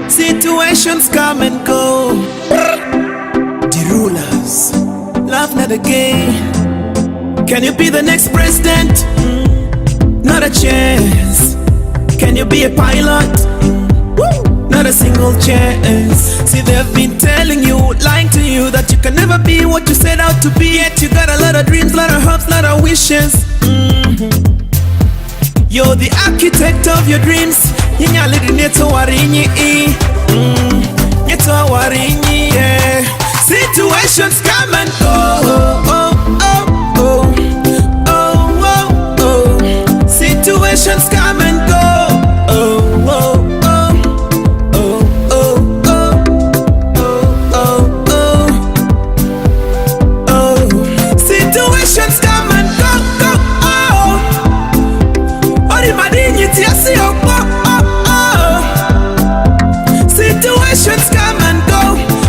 Situations come and go. The rulers, LoveNerd again. Can you be the next president? Not a chance. Can you be a pilot? Not a single chance. See, they've been telling you, lying to you, that you can never be what you set out to be. Yet you got a lot of dreams, lot of hopes, lot of wishes. You're the architect of your dreams. Situations come and go. Situations come and go. Situations come and go. Situations come and go.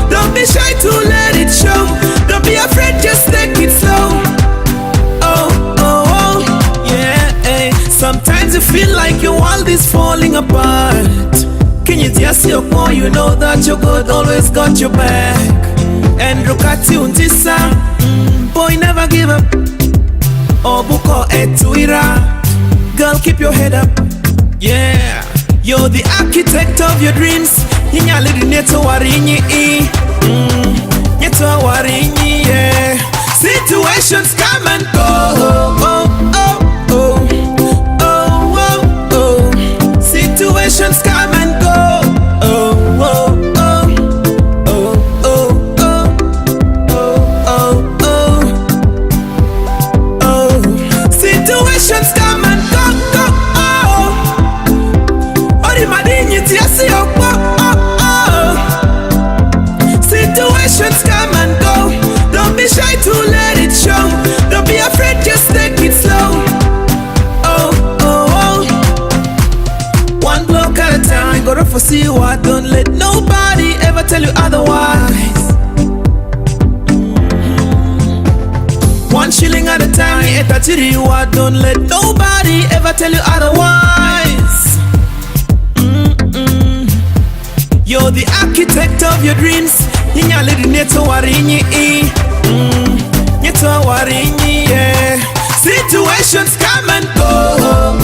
Don't be shy to let it show. Don't be afraid, just take it slow. Yeah. Sometimes you feel like your world is falling apart. Can you just see your you know that your God always got your back. And look at you, Ntisa. Boy, never give up. Oh, Buko Etuira. Girl, keep your head up. Yeah. You're the architect of your dreams. Yeah. Situations come and go. Situations come and go. Situations come and go. Situations come and go. Don't be shy to let it show. Don't be afraid, just take it slow. One block at a time, gotta foresee what. Don't let nobody ever tell you otherwise. One shilling at a time, don't let nobody ever tell you otherwise. You're the architect of your dreams. Situations come and go.